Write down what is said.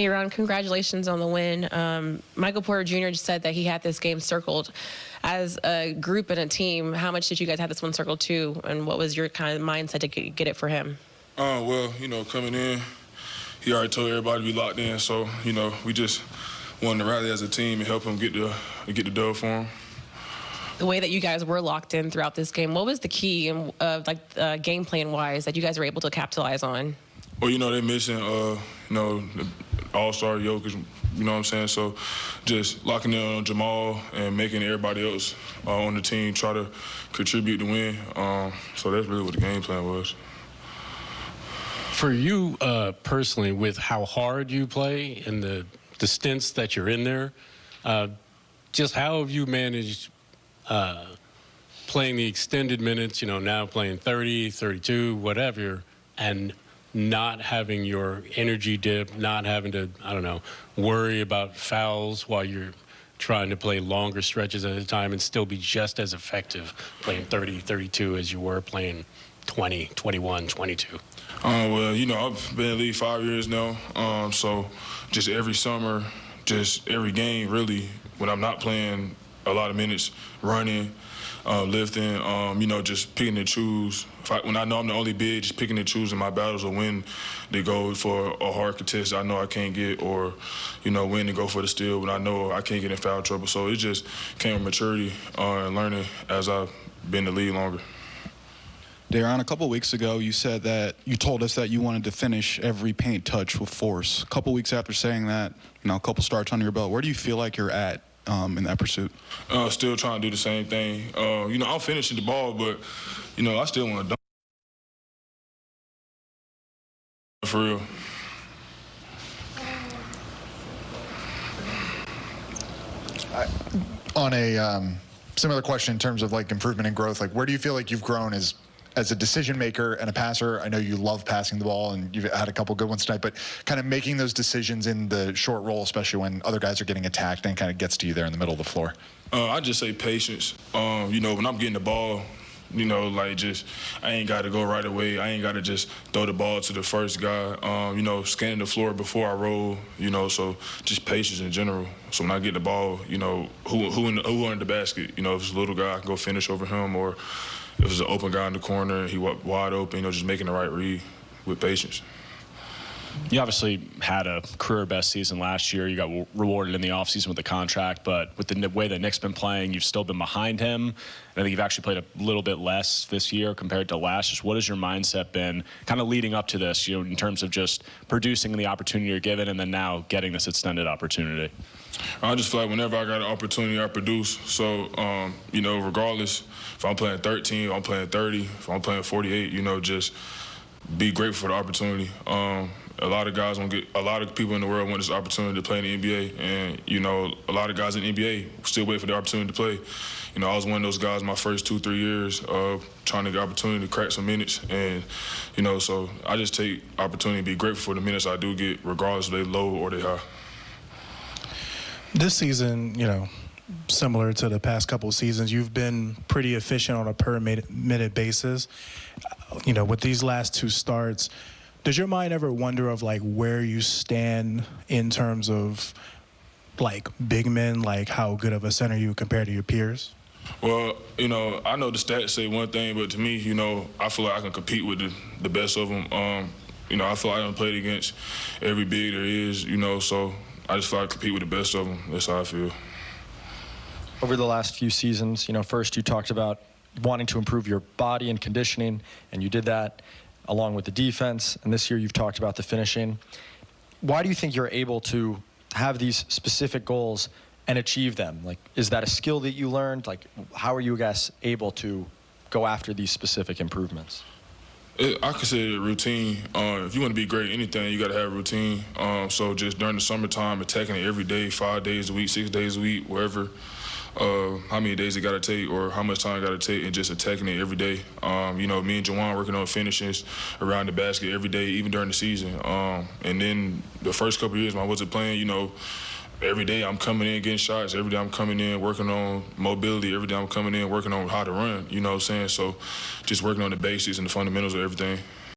Ron, congratulations on the win. Michael Porter Jr. just said that he had this game circled. As a group and a team, how much did you guys have this one circled too, and what was your kind of mindset to get it for him? Well, coming in, he already told everybody to be locked in, so, we just wanted to rally as a team and help him get the dub for him. The way that you guys were locked in throughout this game, what was the key, game plan-wise, that you guys were able to capitalize on? Well, they're missing, the all-star Jokic, you know what I'm saying? So just locking in on Jamal and making everybody else on the team try to contribute to win. So that's really what the game plan was. For you personally, with how hard you play and the stints that you're in there, just how have you managed playing the extended minutes, now playing 30, 32, whatever, and not having your energy dip, not having to, worry about fouls while you're trying to play longer stretches at a time and still be just as effective playing 30, 32 as you were playing 20, 21, 22? Well, I've been in the league 5 years now, so just every summer, just every game, really, when I'm not playing a lot of minutes, running, lifting, just picking and choose. When I know I'm the only big, just picking and choosing my battles or when to go for a hard contest I know I can't get, or, when to go for the steal when I know I can't get in foul trouble. So it just came with maturity and learning as I've been in the league longer. Darren, a couple weeks ago, you said that you told us that you wanted to finish every paint touch with force. A couple weeks after saying that, a couple starts under your belt, where do you feel like you're at in that pursuit? Still trying to do the same thing. I'm finishing the ball, but, I still want to dunk. For real. On a similar question in terms of improvement and growth, where do you feel like you've grown as a decision maker and a passer? I know you love passing the ball and you've had a couple good ones tonight, but kind of making those decisions in the short roll, especially when other guys are getting attacked, and kind of gets to you there in the middle of the floor. I just say patience. When I'm getting the ball, I ain't got to go right away. I ain't got to just throw the ball to the first guy. Scanning the floor before I roll. So just patience in general. So when I get the ball, who under the basket. If it's a little guy, I can go finish over him, or if it's an open guy in the corner and he wide open, just making the right read with patience. You obviously had a career-best season last year. You got rewarded in the offseason with the contract, but with the way that Nick's been playing, you've still been behind him. I think you've actually played a little bit less this year compared to last. Just what has your mindset been kind of leading up to this, in terms of just producing the opportunity you're given and then now getting this extended opportunity? I just feel like whenever I got an opportunity, I produce. So, regardless if I'm playing 13, if I'm playing 30, if I'm playing 48, just be grateful for the opportunity. A lot of guys a lot of people in the world want this opportunity to play in the NBA, and a lot of guys in the NBA still wait for the opportunity to play. I was one of those guys my first 2-3 years of trying to get opportunity to crack some minutes, and so I just take opportunity to be grateful for the minutes I do get, regardless if they low or they high. This season, similar to the past couple of seasons, you've been pretty efficient on a per minute basis. With these last two starts, does your mind ever wonder of where you stand in terms of big men, how good of a center you compare to your peers? Well, I know the stats say one thing, but to me, I feel like I can compete with the best of them. I feel like I haven't played against every big there is, so I just feel like I compete with the best of them. That's how I feel. Over the last few seasons, first you talked about wanting to improve your body and conditioning, and you did that along with the defense, and this year you've talked about the finishing. Why do you think you're able to have these specific goals and achieve them? Is that a skill that you learned? How are you guys able to go after these specific improvements? I consider it routine. If you want to be great at anything, you got to have a routine. So just during the summertime, attacking it every day, 5 days a week, 6 days a week, wherever, how many days it got to take or how much time it got to take, and just attacking it every day. Me and Jawan working on finishes around the basket every day, even during the season. And then the first couple of years when I wasn't playing, every day I'm coming in getting shots. Every day I'm coming in working on mobility. Every day I'm coming in working on how to run, you know what I'm saying? So just working on the basics and the fundamentals of everything.